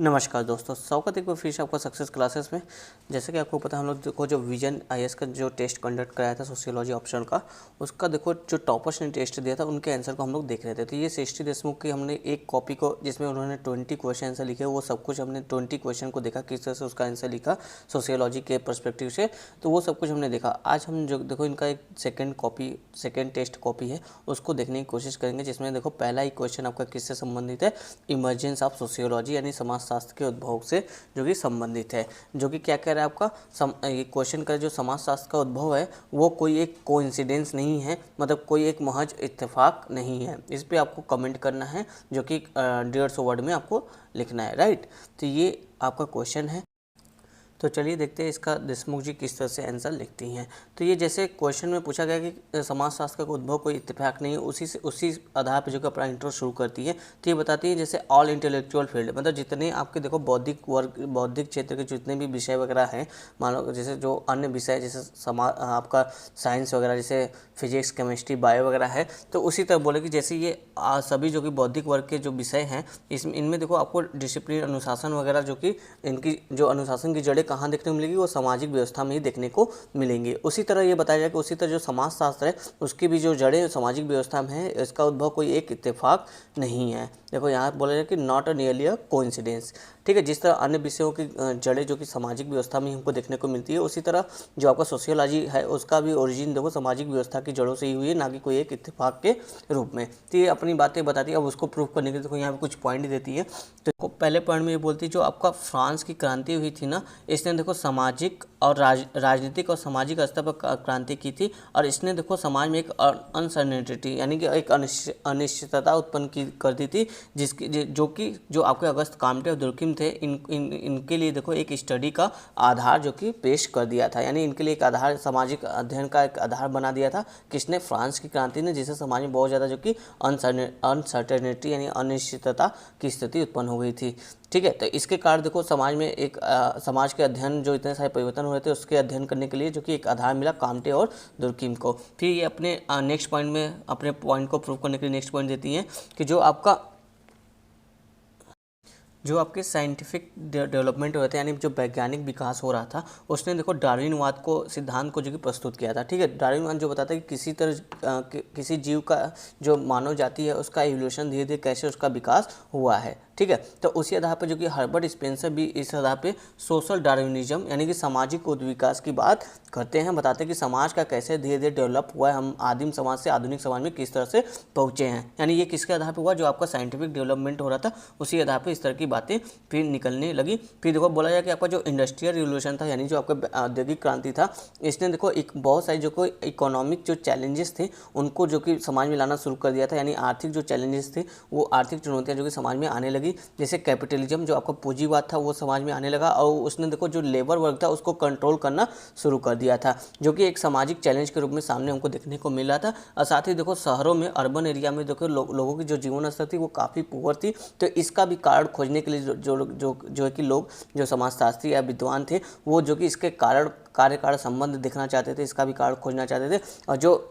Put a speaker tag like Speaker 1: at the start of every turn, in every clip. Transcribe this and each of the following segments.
Speaker 1: नमस्कार दोस्तों, स्वागत है एक बार फिर से आपका सक्सेस क्लासेस में। जैसे कि आपको पता है, हम लोग को जो विजन आईएएस का जो टेस्ट कंडक्ट कराया था सोशियोलॉजी ऑप्शन का, उसका देखो जो टॉपर्स ने टेस्ट दिया था उनके आंसर को हम लोग देख रहे थे। तो ये सृष्टि देशमुख की हमने एक कॉपी को, जिसमें उन्होंने 20 क्वेश्चन आंसर लिखे, वो सब कुछ हमने 20 क्वेश्चन को देखा किस तरह से उसका आंसर लिखा सोशियोलॉजी के परस्पेक्टिव से। तो वो सब कुछ हमने देखा। आज हम जो देखो इनका एक सेकेंड टेस्ट कॉपी है, उसको देखने की कोशिश करेंगे, जिसमें देखो पहला ही क्वेश्चन आपका किससे संबंधित है, इमर्जेंस ऑफ सोशियोलॉजी यानी समाजशास्त्र के उद्भव से जो कि संबंधित है। जो कि क्या कह रहा है आपका ये क्वेश्चन का जो समाजशास्त्र का उद्भव है वो कोई एक कोइंसिडेंस नहीं है, मतलब कोई एक महज इत्तेफाक नहीं है। इस पे आपको कमेंट करना है, जो कि 150 वर्ड में आपको लिखना है, राइट। तो ये आपका क्वेश्चन है। तो चलिए देखते हैं इसका देशमुख जी किस तरह से आंसर लिखती हैं। तो ये जैसे क्वेश्चन में पूछा गया कि समाजशास्त्र का उद्भव कोई इत्तेफाक नहीं है, उसी आधार पर जो कि अपना इंट्रो शुरू करती है। तो ये बताती है जैसे ऑल इंटेलेक्चुअल फील्ड, मतलब जितने आपके देखो बौद्धिक क्षेत्र के जितने भी विषय वगैरह हैं, मान लो जैसे जो अन्य विषय जैसे आपका साइंस वगैरह, जैसे फिजिक्स, केमिस्ट्री, बायो वगैरह है, तो उसी तरह बोले कि जैसे ये सभी जो कि बौद्धिक वर्ग के जो विषय हैं, इनमें देखो आपको डिसिप्लिन, अनुशासन वगैरह, जो कि इनकी जो अनुशासन की जड़ें कहाँ देखने को मिलेगी, वो सामाजिक व्यवस्था में ही देखने को मिलेंगी। उसी तरह ये बताया जाए कि उसी तरह जो समाजशास्त्र है उसकी भी जो जड़ें सामाजिक व्यवस्था में है, इसका उद्भव कोई एक इत्तेफाक नहीं है। देखो यहाँ बोला जाए कि not a nearly a coincidence, ठीक है। जिस तरह अन्य विषयों की जड़ें जो कि सामाजिक व्यवस्था में हमको देखने को मिलती है, उसी तरह जो आपका सोशियोलॉजी है उसका भी ओरिजिन देखो सामाजिक व्यवस्था की जड़ों से ही हुई है, ना कि कोई एक इत्तेफाक के रूप में। तो ये अपनी बातें बताती है। अब उसको प्रूव करने के लिए देखो यहाँ पे कुछ पॉइंट देती है। तो पहले पॉइंट में ये बोलती है जो आपका फ्रांस की क्रांति हुई थी ना, इसने देखो सामाजिक और राजनीतिक और सामाजिक स्तर पर क्रांति की थी, और इसने देखो समाज में एक अनसर्टेनिटी यानी कि एक अनिश्चितता उत्पन्न कर दी थी, जो आपके अगस्त कामटे और दुर्किम थे, इनके लिए देखो एक स्टडी का आधार जो कि पेश कर दिया था। यानी इनके लिए एक आधार, सामाजिक अध्ययन का एक आधार बना दिया था किसने, फ्रांस की क्रांति ने, जिससे समाज में बहुत ज़्यादा जो कि अनसर्टेनिटी यानी अनिश्चितता की स्थिति उत्पन्न हो गई थी, ठीक है। तो इसके कारण देखो समाज में एक समाज के अध्ययन जो इतने सारे परिवर्तन हुए थे उसके अध्ययन करने के लिए जो कि एक आधार मिला कामटे और दुर्किम को। फिर ये अपने नेक्स्ट पॉइंट में अपने पॉइंट को प्रूव करने के लिए नेक्स्ट पॉइंट देती हैं कि जो आपके साइंटिफिक डेवलपमेंट हुए थे, यानी जो वैज्ञानिक विकास हो रहा था, उसने देखो डार्विनवाद को, सिद्धांत को जो कि प्रस्तुत किया था, ठीक है। डार्विनवाद जो बताता है कि किसी जीव का जो मानव जाति है उसका इवोल्यूशन धीरे धीरे कैसे उसका विकास हुआ है, ठीक है। तो उसी आधार पर जो कि हर्बर्ट स्पेंसर भी इस आधार पे सोशल डार्विनिज्म यानी कि सामाजिक विकास की बात करते हैं, बताते हैं कि समाज का कैसे धीरे धीरे डेवलप हुआ है, हम आदिम समाज से आधुनिक समाज में किस तरह से पहुँचे हैं। यानी ये किसके आधार पर हुआ, जो आपका साइंटिफिक डेवलपमेंट हो रहा था उसी आधार पर इस तरह की बातें फिर निकलने लगी। फिर देखो बोला जाए कि आपका जो इंडस्ट्रियल रिवोल्यूशन था, यानी जो आपका औद्योगिक क्रांति था, इसने देखो एक बहुत सारी जो कोई इकोनॉमिक जो चैलेंजेस थे उनको जो कि समाज में लाना शुरू कर दिया था। यानी आर्थिक जो चैलेंजेस थे, वो आर्थिक चुनौतियां जो कि समाज में आने लगी, जैसे कैपिटलिज्म जो आपका पूंजीवाद था वो समाज में आने लगा, और उसने देखो जो लेबर वर्क था उसको कंट्रोल करना शुरू कर दिया था, जो कि एक सामाजिक चैलेंज के रूप में सामने हमको देखने को मिल रहा था। और साथ ही देखो शहरों में, अर्बन एरिया में देखो लोगों की जो जीवन स्तर थी वो काफ़ी पुअर थी। तो इसका भी कारण खोजने के लिए जो है कि लोग जो समाजशास्त्री या विद्वान थे, वो जो कि इसके कार्य संबंध देखना चाहते थे, इसका भी कारण खोजना चाहते थे। और जो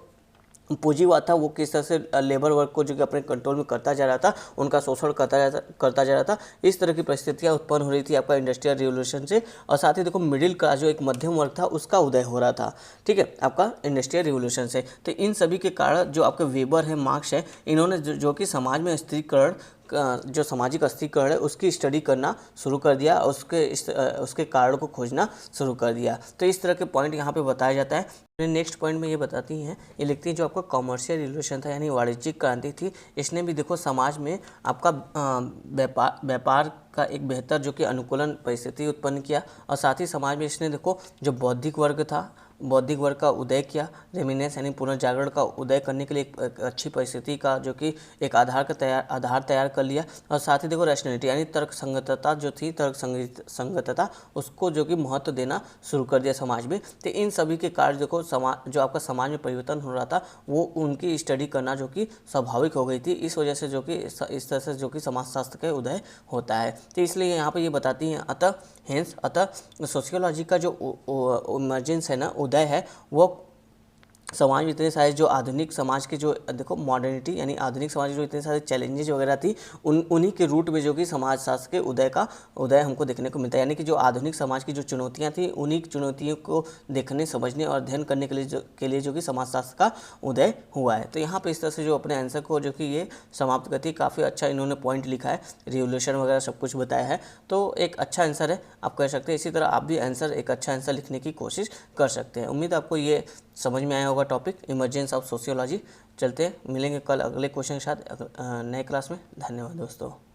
Speaker 1: पूंजीवाद था वो किस तरह से लेबर वर्क को जो कि अपने कंट्रोल में करता जा रहा था, उनका शोषण करता जा रहा था। इस तरह की परिस्थितियां उत्पन्न हो रही थी आपका इंडस्ट्रियल रिवोल्यूशन से। और साथ ही देखो मिडिल क्लास जो एक मध्यम वर्ग था उसका उदय हो रहा था, ठीक है, आपका इंडस्ट्रियल रिवोल्यूशन से। तो इन सभी के कारण जो आपके वेबर है, मार्क्स है, इन्होंने जो कि समाज में स्त्रीकरण, जो सामाजिक अस्थिकरण है उसकी स्टडी करना शुरू कर दिया, उसके कारण को खोजना शुरू कर दिया। तो इस तरह के पॉइंट यहाँ पे बताया जाता है। नेक्स्ट पॉइंट में ये बताती हैं, ये लिखती हैं जो आपका कॉमर्शियल रिवोल्यूशन था यानी वाणिज्यिक क्रांति थी, इसने भी देखो समाज में आपका व्यापार का एक बेहतर जो कि अनुकूलन परिस्थिति उत्पन्न किया। और साथ ही समाज में इसने देखो जो बौद्धिक वर्ग का उदय किया, रेमिनेंस यानी पुनर्जागरण का उदय करने के लिए एक अच्छी परिस्थिति का जो कि एक आधार तैयार कर लिया। और साथ ही देखो रैशनैलिटी यानी तर्क संगतता जो थी, संगतता उसको जो कि महत्व देना शुरू कर दिया समाज में। तो इन सभी के कारण देखो जो आपका समाज में परिवर्तन हो रहा था वो उनकी स्टडी करना जो कि स्वाभाविक हो गई थी। इस वजह से जो कि इस तरह से जो कि समाजशास्त्र का उदय होता है। तो इसलिए यहाँ पर ये बताती हैं अतः सोशियोलॉजी का जो इमर्जेंस है ना, उदय है, वो समाज में इतने सारे जो आधुनिक समाज के जो देखो मॉडर्निटी यानी आधुनिक समाज के जो इतने सारे चैलेंजेस वगैरह थी उन्हीं के रूट में जो कि समाजशास्त्र के उदय हमको देखने को मिलता है। यानी कि जो आधुनिक समाज की जो चुनौतियाँ थी उन्हीं चुनौतियों को देखने, समझने और अध्ययन करने के लिए जो कि समाजशास्त्र का उदय हुआ है। तो यहाँ पे इस तरह से जो अपने आंसर को जो कि ये समाप्त करती, काफ़ी अच्छा इन्होंने पॉइंट लिखा है, रिवोल्यूशन वगैरह सब कुछ बताया है। तो एक अच्छा आंसर है, आप कह सकते हैं। इसी तरह आप भी एक अच्छा आंसर लिखने की कोशिश कर सकते हैं। उम्मीद आपको ये समझ में आया होगा टॉपिक इमर्जेंस ऑफ सोशियोलॉजी। चलते हैं, मिलेंगे कल अगले क्वेश्चन के साथ नए क्लास में। धन्यवाद दोस्तों।